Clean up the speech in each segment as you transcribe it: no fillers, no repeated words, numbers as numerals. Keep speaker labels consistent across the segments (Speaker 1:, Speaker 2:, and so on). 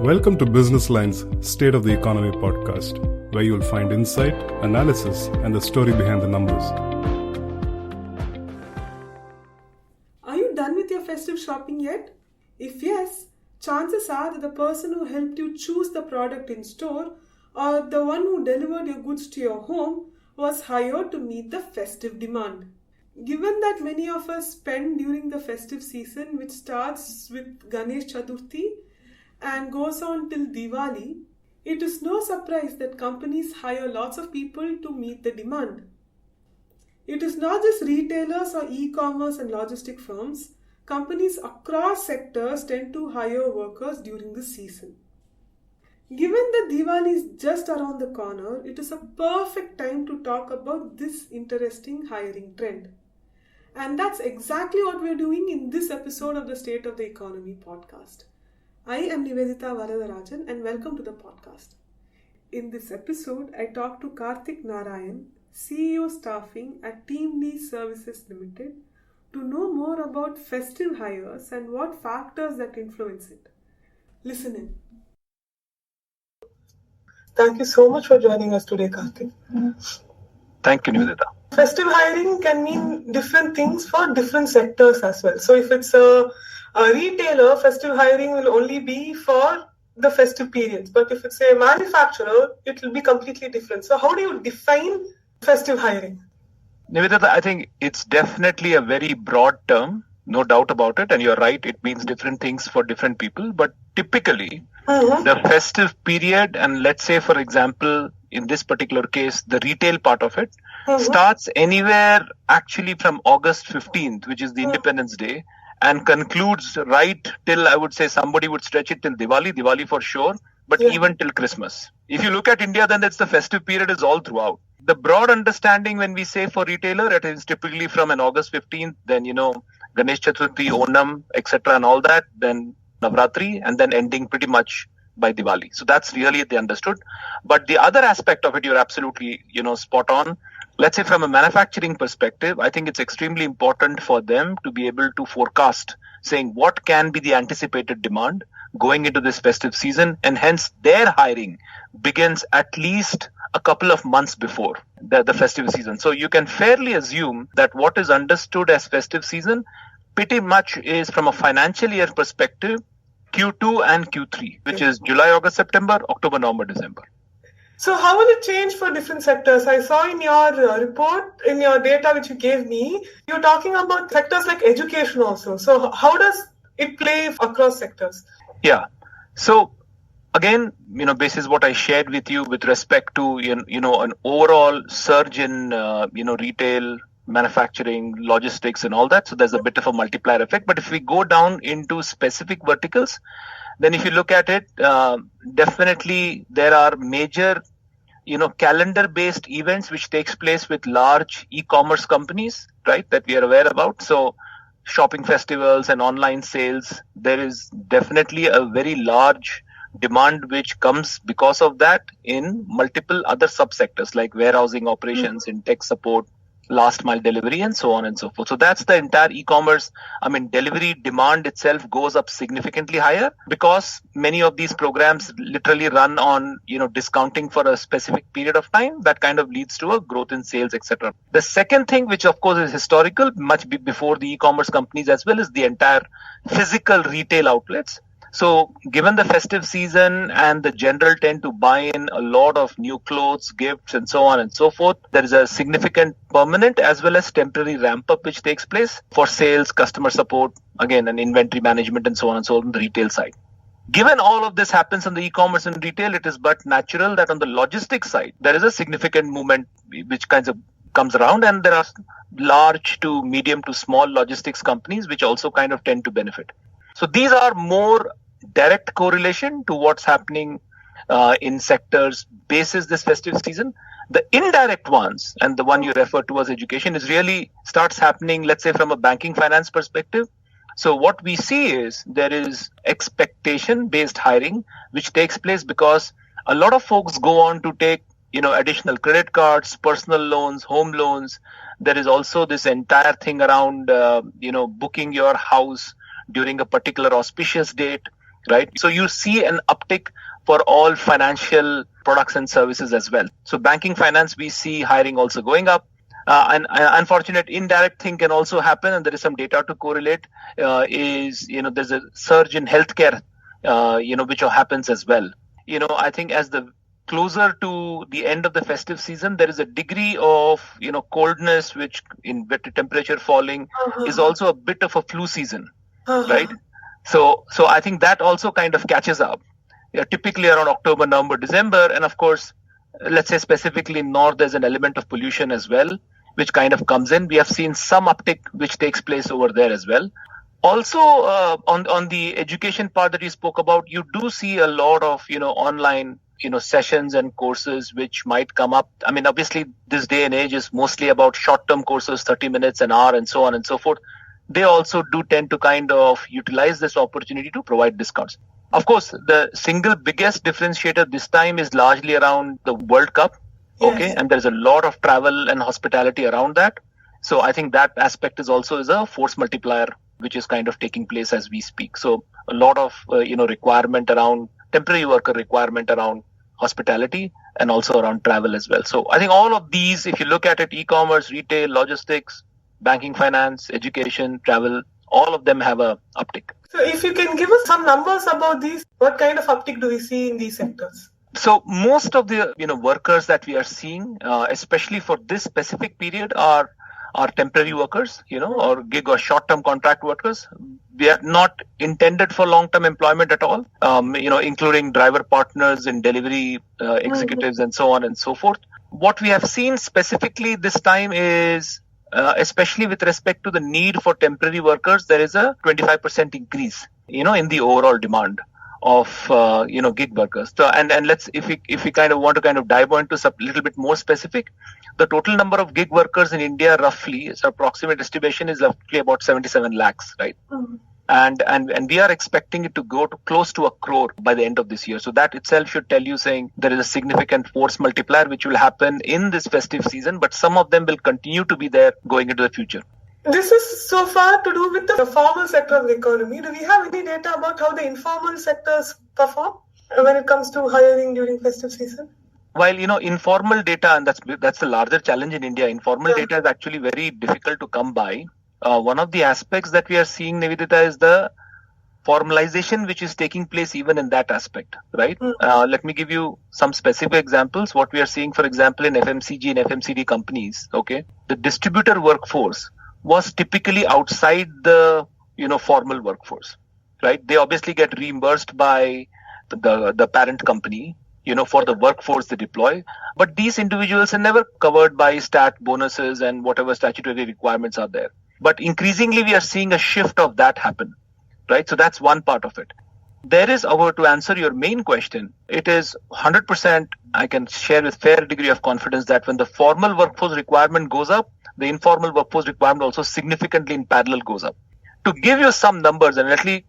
Speaker 1: Welcome to Business Line's State of the Economy podcast, where you'll find insight, analysis, and the story behind the numbers.
Speaker 2: Are you done with your festive shopping yet? If yes, chances are that the person who helped you choose the product in store or the one who delivered your goods to your home was hired to meet the festive demand. Given that many of us spend during the festive season, which starts with Ganesh Chaturthi and goes on till Diwali, it is no surprise that companies hire lots of people to meet the demand. It is not just retailers or e-commerce and logistic firms. Companies across sectors tend to hire workers during the season. Given that Diwali is just around the corner, it is a perfect time to talk about this interesting hiring trend. And that's exactly what we're doing in this episode of the State of the Economy podcast. I am Nivedita and welcome to the podcast. In this episode, I talk to Kartik Narayan, CEO Staffing at TeamLease Services Ltd, to know more about festive hires and what factors that influence it. Listen in. Thank you so much for joining us today, Kartik.
Speaker 3: Thank you, Nivedita.
Speaker 2: Festive hiring can mean different things for different sectors as well. So if it's a retailer, festive hiring will only be for the festive periods. But if it's a manufacturer, it will be completely different. So how do you define festive hiring?
Speaker 3: Nivedita, I think it's definitely a very broad term, no doubt about it. And you're right, it means different things for different people. But typically, the festive period, and let's say, for example, in this particular case, the retail part of it, starts anywhere actually from August 15th, which is the Independence Day, and concludes right till, I would say, somebody would stretch it till Diwali for sure, but even till Christmas. If you look at India, then it's the festive period is all throughout. The broad understanding when we say for retailer, it is typically from an August 15th, then, Ganesh Chaturthi, Onam, etc. and all that, then Navratri, and then ending pretty much by Diwali. So that's really the understood. But the other aspect of it, you're absolutely, spot on. Let's say from a manufacturing perspective, I think it's extremely important for them to be able to forecast, saying what can be the anticipated demand going into this festive season, and hence their hiring begins at least a couple of months before the festive season. So you can fairly assume that what is understood as festive season pretty much is, from a financial year perspective, Q2 and Q3, which is July, August, September, October, November, December.
Speaker 2: So how will it change for different sectors? I saw in your report, in your data which you gave me, you're talking about sectors like education also. So how does it play across sectors?
Speaker 3: Yeah. So again, basis what I shared with you with respect to, an overall surge in, retail, manufacturing, logistics and all that. So there's a bit of a multiplier effect. But if we go down into specific verticals, then if you look at it, definitely there are major, calendar-based events which takes place with large e-commerce companies, right, that we are aware about. So shopping festivals and online sales, there is definitely a very large demand which comes because of that in multiple other subsectors like warehousing operations, in tech support, last mile delivery, and so on and so forth. So that's the entire e-commerce. Delivery demand itself goes up significantly higher because many of these programs literally run on, discounting for a specific period of time. That kind of leads to a growth in sales, etc. The second thing, which of course is historical, much before the e-commerce companies as well, is the entire physical retail outlets. So given the festive season and the general tend to buy in a lot of new clothes, gifts and so on and so forth, there is a significant permanent as well as temporary ramp up which takes place for sales, customer support, again, and inventory management and so on and so on the retail side. Given all of this happens on the e-commerce and retail, it is but natural that on the logistics side, there is a significant movement which kinds of comes around, and there are large to medium to small logistics companies which also kind of tend to benefit. So these are more direct correlation to what's happening in sectors basis this festive season. The indirect ones, and the one you refer to as education, is really starts happening, let's say, from a banking finance perspective. So what we see is there is expectation-based hiring, which takes place because a lot of folks go on to take, additional credit cards, personal loans, home loans. There is also this entire thing around, booking your house during a particular auspicious date. right? So you see an uptick for all financial products and services as well. So banking finance, we see hiring also going up. And unfortunate indirect thing can also happen, and there is some data to correlate, is, there's a surge in healthcare, which happens as well. I think as the closer to the end of the festive season, there is a degree of, coldness, which in with temperature falling is also a bit of a flu season, right? So I think that also kind of catches up, typically around October, November, December. And of course, let's say specifically in North, there's an element of pollution as well, which kind of comes in. We have seen some uptick which takes place over there as well. Also, on the education part that you spoke about, you do see a lot of, online, sessions and courses which might come up. I mean, obviously, this day and age is mostly about short-term courses, 30 minutes, an hour, and so on and so forth. They also do tend to kind of utilize this opportunity to provide discounts. Of course, the single biggest differentiator this time is largely around the World Cup.
Speaker 2: Yes.
Speaker 3: Okay. And there's a lot of travel and hospitality around that. So I think that aspect is a force multiplier, which is kind of taking place as we speak. So a lot of, requirement around temporary worker requirement around hospitality and also around travel as well. So I think all of these, if you look at it, e-commerce, retail, logistics, banking, finance, education, travel, all of them have a uptick.
Speaker 2: So if you can give us some numbers about these, what kind of uptick do we see in these sectors?
Speaker 3: So most of the workers that we are seeing, especially for this specific period, are temporary workers, or gig or short-term contract workers. They are not intended for long-term employment at all, including driver partners and delivery executives and so on and so forth. What we have seen specifically this time is, especially with respect to the need for temporary workers, there is a 25% increase, in the overall demand of, gig workers. So, and let's, if we kind of want to kind of dive into a little bit more specific, the total number of gig workers in India roughly, so approximate estimation is roughly about 77 lakhs, right? Mm-hmm. And we are expecting it to go to close to 1 crore by the end of this year. So that itself should tell you saying there is a significant force multiplier which will happen in this festive season, but some of them will continue to be there going into the future.
Speaker 2: This is so far to do with the formal sector of the economy. Do we have any data about how the informal sectors perform when it comes to hiring during festive season?
Speaker 3: While, informal data, and that's the larger challenge in India, informal data is actually very difficult to come by. One of the aspects that we are seeing, Nivedita, is the formalization which is taking place even in that aspect, right? Let me give you some specific examples. What we are seeing, for example, in FMCG and FMCD companies, okay, the distributor workforce was typically outside the, formal workforce, right? They obviously get reimbursed by the parent company, for the workforce they deploy. But these individuals are never covered by stat bonuses and whatever statutory requirements are there. But increasingly, we are seeing a shift of that happen, right? So that's one part of it. There is, to answer your main question, it is 100%, I can share with fair degree of confidence that when the formal workforce requirement goes up, the informal workforce requirement also significantly in parallel goes up. To give you some numbers, and let me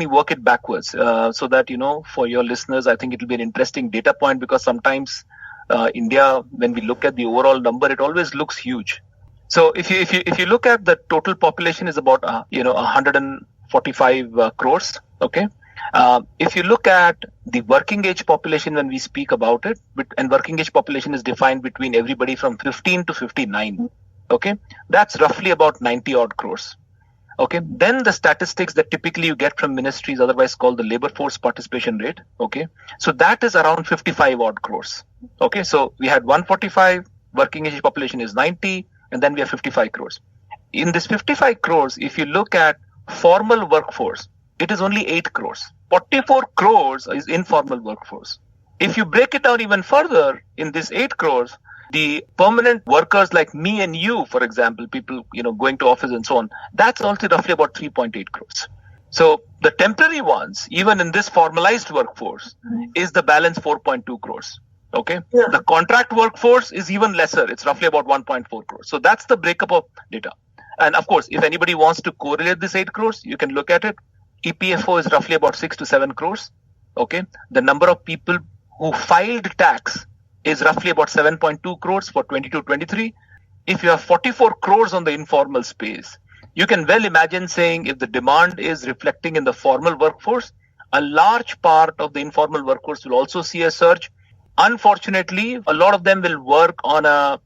Speaker 3: work it backwards, so that, for your listeners, I think it will be an interesting data point, because sometimes India, when we look at the overall number, it always looks huge. So if you look at the total population is about 145 crores, okay. If you look at the working age population when we speak about it, and working age population is defined between everybody from 15 to 59, okay, that's roughly about 90 odd crores. Okay, then the statistics that typically you get from ministries, otherwise called the labor force participation rate. Okay, so that is around 55 odd crores. Okay, so we had 145, working age population is 90, and then we have 55 crores. In this 55 crores, if you look at formal workforce, it is only 8 crores. 44 crores is informal workforce. If you break it down even further, in this 8 crores, the permanent workers like me and you, for example, people, going to office and so on, that's also roughly about 3.8 crores. So the temporary ones, even in this formalized workforce, is the balance 4.2 crores. Okay. Yeah. The contract workforce is even lesser. It's roughly about 1.4 crores. So that's the breakup of data. And of course, if anybody wants to correlate this 8 crores, you can look at it. EPFO is roughly about 6 to 7 crores. Okay. The number of people who filed tax is roughly about 7.2 crores for 22-23. If you have 44 crores on the informal space, you can well imagine saying if the demand is reflecting in the formal workforce, a large part of the informal workforce will also see a surge. Unfortunately, a lot of them will work on a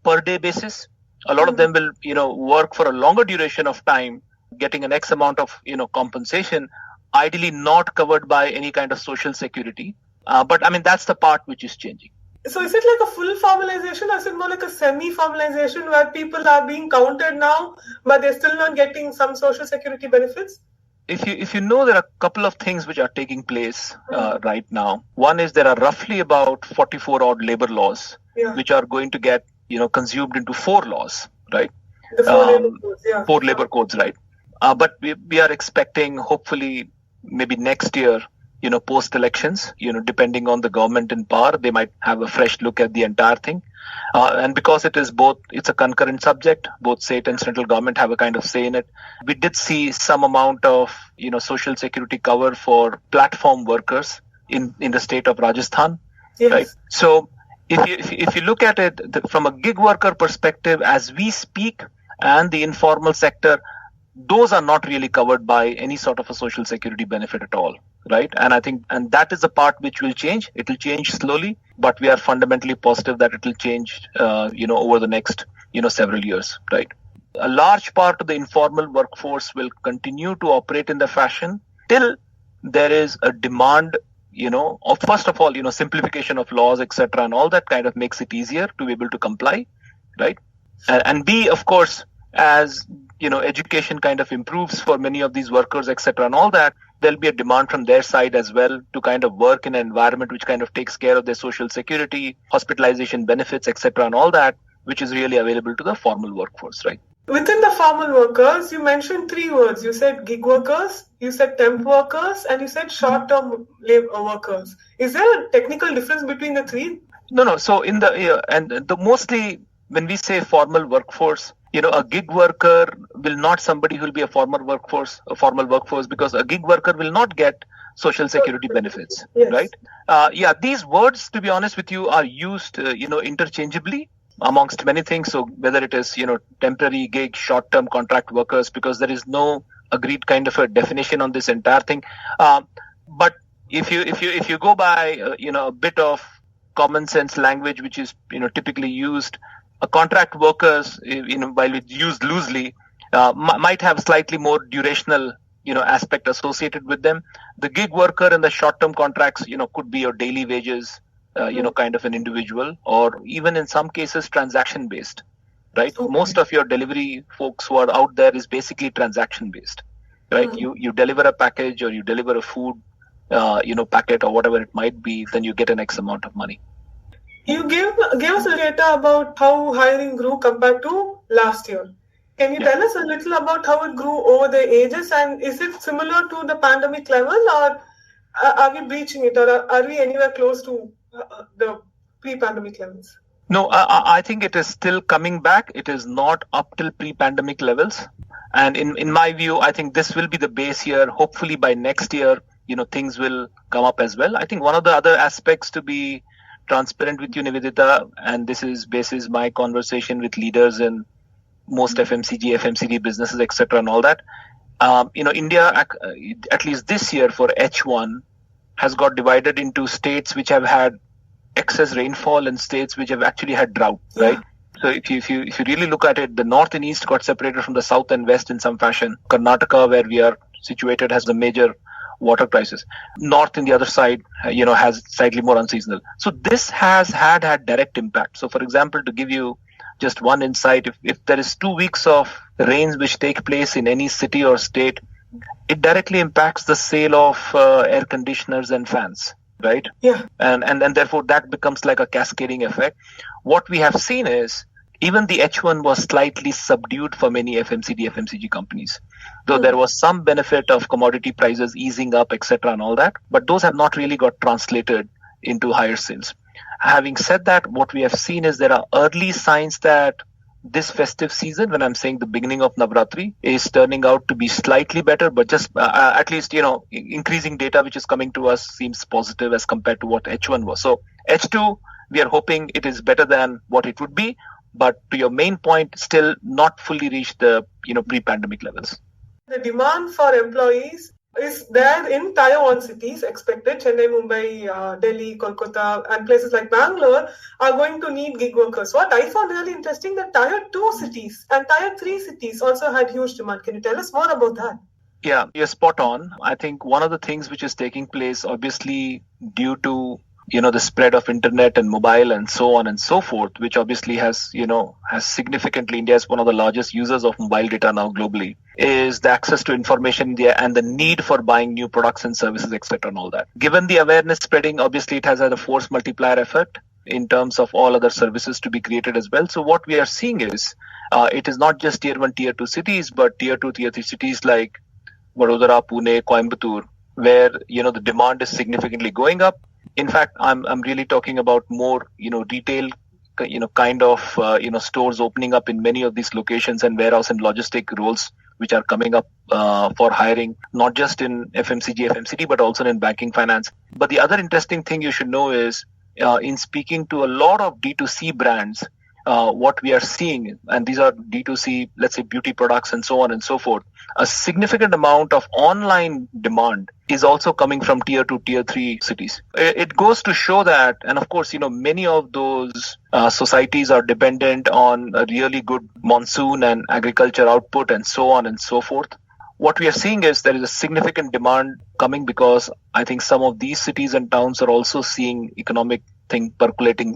Speaker 3: per day basis. A lot of them will, work for a longer duration of time, getting an X amount of, compensation, ideally not covered by any kind of social security. But I mean, that's the part which is changing.
Speaker 2: So is it like a full formalization or is it more like a semi-formalization where people are being counted now, but they're still not getting some social security benefits?
Speaker 3: If you know, there are a couple of things which are taking place right now. One is there are roughly about 44 odd labor laws which are going to get consumed into 4 laws, right?
Speaker 2: The 4 labor codes,
Speaker 3: 4 labor codes, right? But we are expecting, hopefully, maybe next year, post elections, depending on the government in power, they might have a fresh look at the entire thing. And because it's a concurrent subject, both state and central government have a kind of say in it. We did see some amount of, social security cover for platform workers in the state of Rajasthan, right? So if you look at it from a gig worker perspective, as we speak, and the informal sector, those are not really covered by any sort of a social security benefit at all, right? And I think, and that is the part which will change. It will change slowly, but we are fundamentally positive that it will change, over the next, several years, right? A large part of the informal workforce will continue to operate in the fashion till there is a demand, of first of all, simplification of laws, etc., and all that kind of makes it easier to be able to comply, right? And B, of course, as education kind of improves for many of these workers, etc., and all that, there'll be a demand from their side as well to kind of work in an environment which kind of takes care of their social security, hospitalization benefits, etc., and all that, which is really available to the formal workforce, right?
Speaker 2: Within the formal workers, you mentioned 3 words. You said gig workers, you said temp workers, and you said short-term labor workers. Is there a technical difference between the 3?
Speaker 3: No. So in the mostly when we say formal workforce, a gig worker will not somebody who will be a formal workforce, because a gig worker will not get social security benefits, right? These words, to be honest with you, are used, interchangeably amongst many things. So whether it is, temporary gig, short-term contract workers, because there is no agreed kind of a definition on this entire thing. But if you go by, a bit of common sense language, which is, typically used, contract workers, while it's used loosely, might have slightly more durational, aspect associated with them. The gig worker and the short-term contracts, could be your daily wages, kind of an individual, or even in some cases transaction-based, right? Okay. Most of your delivery folks who are out there is basically transaction-based, right? You deliver a package or you deliver a food, packet or whatever it might be, then you get an X amount of money.
Speaker 2: You gave us a data about how hiring grew compared to last year. Can you tell us a little about how it grew over the ages, and is it similar to the pandemic level, or are we breaching it, or are we anywhere close to the pre-pandemic levels?
Speaker 3: No, I think it is still coming back. It is not up till pre-pandemic levels. And in my view, I think this will be the base year. Hopefully by next year, things will come up as well. I think one of the other aspects, to be transparent with you, Nivedita, and this is basis my conversation with leaders in most FMCG businesses, etc., and all that. India, at least this year for H1, has got divided into states which have had excess rainfall and states which have actually had drought, right? So if you really look at it, the north and east got separated from the south and west in some fashion. Karnataka, where we are situated, has a major water crisis. North in the other side, has slightly more unseasonal. So this has had direct impact. So for example, to give you just one insight, if there is 2 weeks of rains which take place in any city or state, it directly impacts the sale of air conditioners and fans, right?
Speaker 2: Yeah.
Speaker 3: And therefore that becomes like a cascading effect. What we have seen is even the H1 was slightly subdued for many FMCG companies, though there was some benefit of commodity prices easing up, etc., and all that, but those have not really got translated into higher sales. Having said that, what we have seen is there are early signs that this festive season, when I'm saying the beginning of Navratri, is turning out to be slightly better, but just at least, increasing data which is coming to us seems positive as compared to what H1 was. So H2, we are hoping it is better than what it would be, but to your main point, still not fully reached the, pre-pandemic levels.
Speaker 2: The demand for employees is there in Tier 1 cities expected. Chennai, Mumbai, Delhi, Kolkata, and places like Bangalore are going to need gig workers. What I found really interesting that Tier 2 cities and Tier 3 cities also had huge demand. Can you tell us more about that?
Speaker 3: Yeah, you're spot on. I think one of the things which is taking place, obviously, due to the spread of internet and mobile and so on and so forth, which obviously has significantly, India is one of the largest users of mobile data now globally, is the access to information there and the need for buying new products and services, etc. and all that. Given the awareness spreading, obviously it has had a force multiplier effect in terms of all other services to be created as well. So what we are seeing is it is not just tier 1, tier 2 cities, but tier 2, tier 3 cities like Vadodara, Pune, Coimbatore, where the demand is significantly going up. In fact, I'm really talking about more retail kind of stores opening up in many of these locations and warehouse and logistic roles which are coming up for hiring, not just in FMCG, FMCD, but also in banking, finance. But the other interesting thing you should know is in speaking to a lot of D2C brands, what we are seeing, and these are D2C, let's say beauty products and so on and so forth, a significant amount of online demand is also coming from tier 2, tier 3 cities. It goes to show that, and of course, many of those societies are dependent on a really good monsoon and agriculture output and so on and so forth. What we are seeing is there is a significant demand coming because I think some of these cities and towns are also seeing economic thing percolating,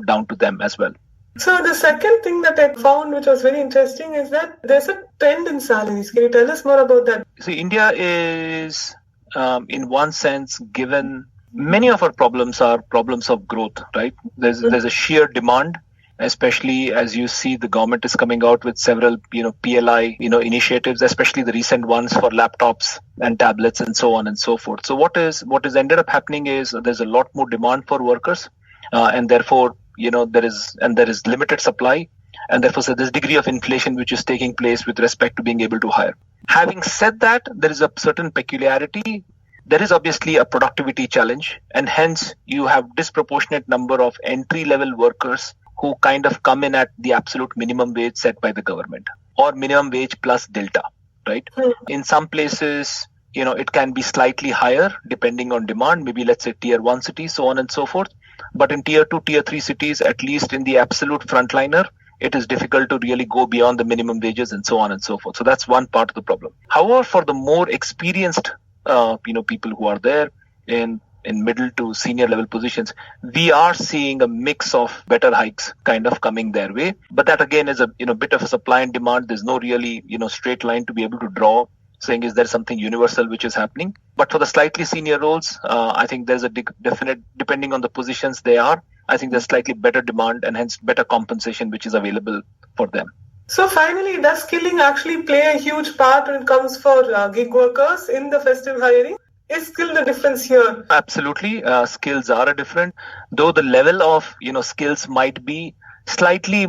Speaker 3: down to them as well.
Speaker 2: So the second thing that I found which was very interesting is that there's a trend in salaries. Can you tell us more about that?
Speaker 3: See, India is, in one sense, given many of our problems are problems of growth, right? There's a sheer demand, especially as you see the government is coming out with several, PLI, initiatives, especially the recent ones for laptops and tablets and so on and so forth. So what is ended up happening is there's a lot more demand for workers, and therefore, there is limited supply, and therefore so this degree of inflation which is taking place with respect to being able to hire. Having said that, there is a certain peculiarity. There is obviously a productivity challenge, and hence you have disproportionate number of entry-level workers who kind of come in at the absolute minimum wage set by the government, or minimum wage plus delta, right? In some places, it can be slightly higher depending on demand, maybe let's say tier 1 cities, so on and so forth. But in tier 2, tier 3 cities, at least in the absolute frontliner, it is difficult to really go beyond the minimum wages and so on and so forth. So that's one part of the problem. However, for the more experienced, people who are there in middle to senior level positions, we are seeing a mix of better hikes kind of coming their way. But that again is a bit of a supply and demand. There's no really straight line to be able to draw, saying is there something universal which is happening. But for the slightly senior roles, I think there's a definite, depending on the positions they are, I think there's slightly better demand and hence better compensation which is available for them.
Speaker 2: So finally, does skilling actually play a huge part when it comes for gig workers in the festive hiring? Is skill the difference here?
Speaker 3: Absolutely. Skills are different, though the level of, skills might be slightly,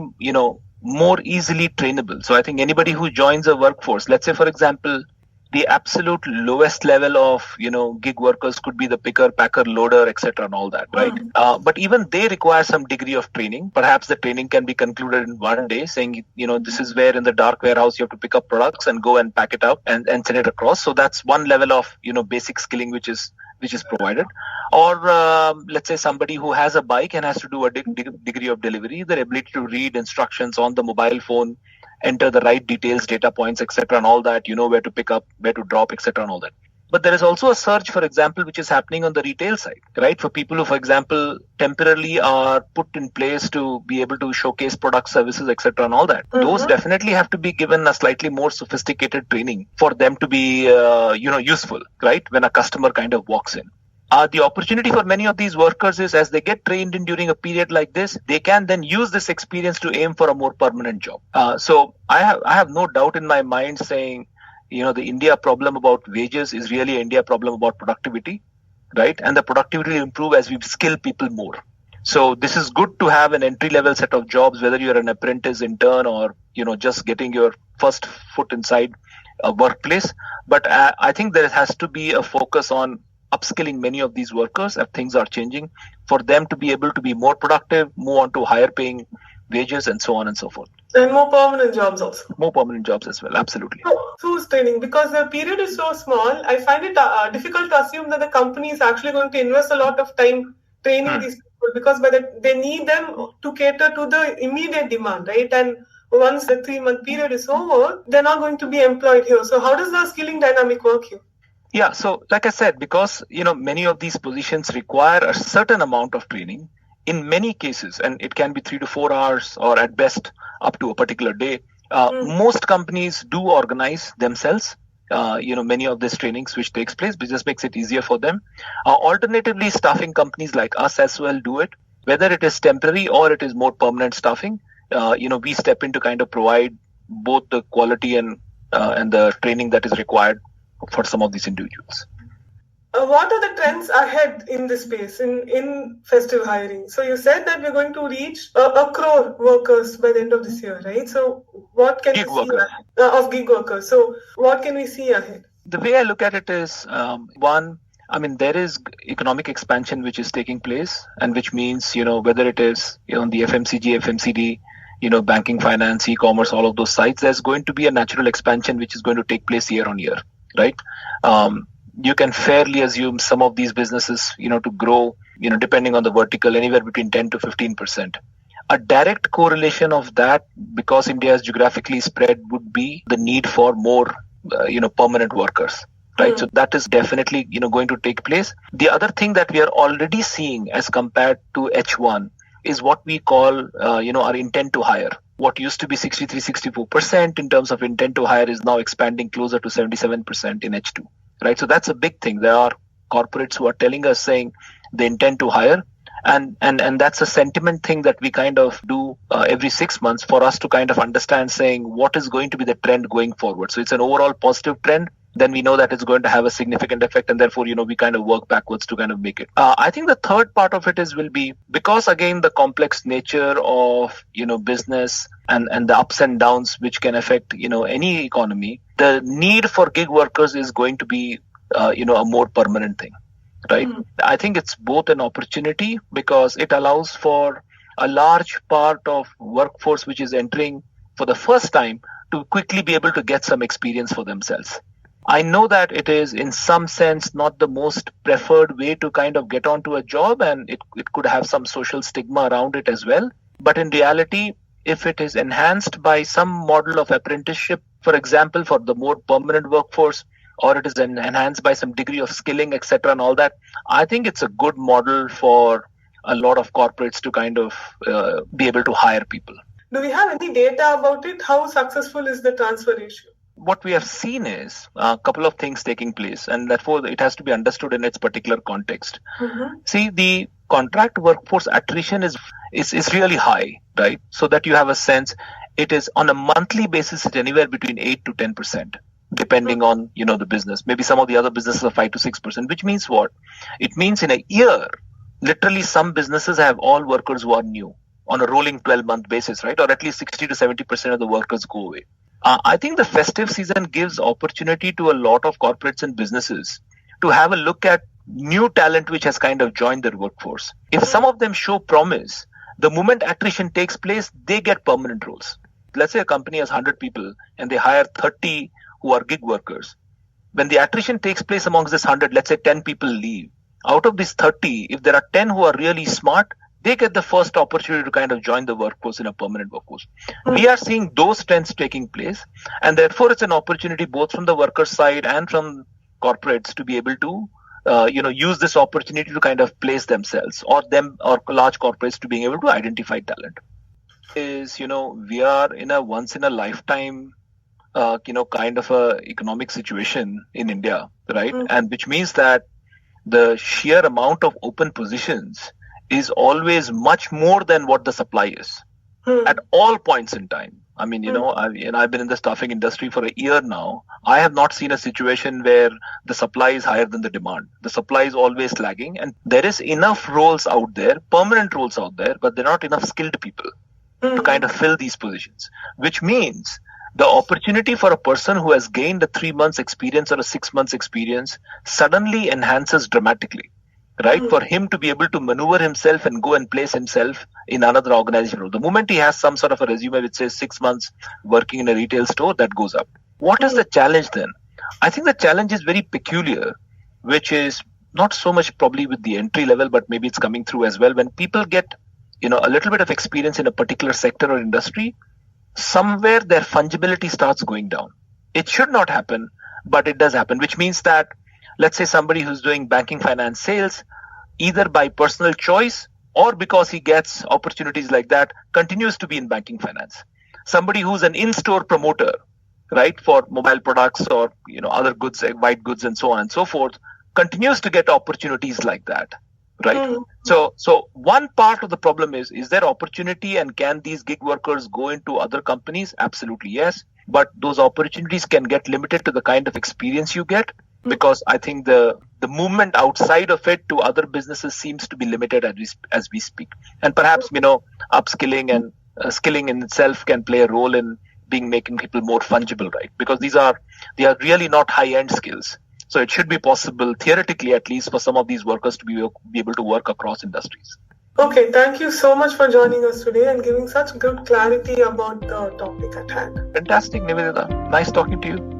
Speaker 3: more easily trainable. So I think anybody who joins a workforce, let's say, for example, the absolute lowest level of, gig workers could be the picker, packer, loader, etc. and all that, right? But even they require some degree of training. Perhaps the training can be concluded in one day, saying, this is where in the dark warehouse you have to pick up products and go and pack it up and send it across. So that's one level of, basic skilling which is provided. Or let's say somebody who has a bike and has to do a degree of delivery, their ability to read instructions on the mobile phone, enter the right details, data points, etc. and all that, where to pick up, where to drop, etc. and all that. But there is also a surge, for example, which is happening on the retail side, right? For people who, for example, temporarily are put in place to be able to showcase products, services, etc. and all that. Those definitely have to be given a slightly more sophisticated training for them to be, useful, right? When a customer kind of walks in. The opportunity for many of these workers is as they get trained in during a period like this, they can then use this experience to aim for a more permanent job. So I have no doubt in my mind saying, the India problem about wages is really an India problem about productivity, right? And the productivity will improve as we skill people more. So this is good to have an entry-level set of jobs, whether you're an apprentice, intern, or, just getting your first foot inside a workplace. But I think there has to be a focus on upskilling many of these workers as things are changing for them to be able to be more productive, move on to higher paying wages and so on and so forth.
Speaker 2: And more permanent jobs also.
Speaker 3: More permanent jobs as well, absolutely.
Speaker 2: So, who's training? Because the period is so small, I find it difficult to assume that the company is actually going to invest a lot of time training these people, because they need them to cater to the immediate demand, right? And once the 3-month period is over, they're not going to be employed here. So how does the skilling dynamic work here?
Speaker 3: Yeah, so like I said, because many of these positions require a certain amount of training in many cases, and it can be 3 to 4 hours or at best up to a particular day. Most companies do organize themselves. Many of these trainings which takes place, which just makes it easier for them. Alternatively, staffing companies like us as well do it, whether it is temporary or it is more permanent staffing. We step in to kind of provide both the quality and the training that is required for some of these individuals.
Speaker 2: What are the trends ahead in this space, in festive hiring? So you said that we're going to reach a crore workers by the end of this year, right? So what can we see of gig workers? So what can we see ahead?
Speaker 3: The way I look at it is, there is economic expansion which is taking place, and which means, whether it is on the FMCG, FMCD, banking, finance, e-commerce, all of those sites, there's going to be a natural expansion which is going to take place year on year, right? You can fairly assume some of these businesses, to grow, depending on the vertical, anywhere between 10 to 15%. A direct correlation of that, because India is geographically spread, would be the need for more, permanent workers, right? So that is definitely, going to take place. The other thing that we are already seeing as compared to H1 is what we call, our intent to hire. What used to be 63-64% in terms of intent to hire is now expanding closer to 77% in H2, right? So that's a big thing. There are corporates who are telling us, saying they intend to hire. And that's a sentiment thing that we kind of do every 6 months for us to kind of understand, saying what is going to be the trend going forward. So it's an overall positive trend. Then we know that it's going to have a significant effect, and therefore, we kind of work backwards to kind of make it. I think the third part of it will be, because again, the complex nature of, business and the ups and downs which can affect, any economy, the need for gig workers is going to be, a more permanent thing. Right. I think it's both an opportunity, because it allows for a large part of workforce which is entering for the first time to quickly be able to get some experience for themselves. I know that it is in some sense not the most preferred way to kind of get onto a job, and it could have some social stigma around it as well. But in reality, if it is enhanced by some model of apprenticeship, for example, for the more permanent workforce, or it is enhanced by some degree of skilling, etc. and all that, I think it's a good model for a lot of corporates to kind of be able to hire people.
Speaker 2: Do we have any data about it? How successful is the transfer ratio?
Speaker 3: What we have seen is a couple of things taking place, and therefore it has to be understood in its particular context. See, the contract workforce attrition is really high, right? So that you have a sense, it is on a monthly basis, it's anywhere between 8 to 10%. Depending on, the business. Maybe some of the other businesses are 5 to 6%, which means what? It means in a year, literally some businesses have all workers who are new on a rolling 12-month basis, right? Or at least 60 to 70% of the workers go away. I think the festive season gives opportunity to a lot of corporates and businesses to have a look at new talent which has kind of joined their workforce. If some of them show promise, the moment attrition takes place, they get permanent roles. Let's say a company has 100 people and they hire 30 who are gig workers. When the attrition takes place amongst this 100, let's say 10 people leave. Out of these 30, if there are 10 who are really smart, they get the first opportunity to kind of join the workforce in a permanent workforce. We are seeing those trends taking place, and therefore it's an opportunity both from the worker side and from corporates to be able to use this opportunity to kind of place themselves, or large corporates to being able to identify talent. We are in a once in a lifetime kind of a economic situation in India, right? And which means that the sheer amount of open positions is always much more than what the supply is at all points in time. I mean, I've been in the staffing industry for a year now. I have not seen a situation where the supply is higher than the demand. The supply is always lagging, and there is enough roles out there, permanent roles out there, but there are not enough skilled people to kind of fill these positions, which means the opportunity for a person who has gained a 3 months experience or a 6 months experience suddenly enhances dramatically, right? For him to be able to maneuver himself and go and place himself in another organization role. The moment he has some sort of a resume which says 6 months working in a retail store, that goes up. What is the challenge then? I think the challenge is very peculiar, which is not so much probably with the entry level, but maybe it's coming through as well. When people get, a little bit of experience in a particular sector or industry, somewhere their fungibility starts going down. It should not happen, but it does happen, which means that, let's say somebody who's doing banking finance sales, either by personal choice or because he gets opportunities like that, continues to be in banking finance. Somebody who's an in-store promoter, right, for mobile products or other goods, like white goods and so on and so forth, continues to get opportunities like that, right? So one part of the problem is there opportunity, and can these gig workers go into other companies? Absolutely yes, but those opportunities can get limited to the kind of experience you get, because I think the movement outside of it to other businesses seems to be limited as we speak. And perhaps upskilling and skilling in itself can play a role in making people more fungible, right? Because they are really not high-end skills. So it should be possible, theoretically at least, for some of these workers to be able to work across industries.
Speaker 2: Okay, thank you so much for joining us today and giving such good clarity about the topic at hand.
Speaker 3: Fantastic, Nivedita. Nice talking to you.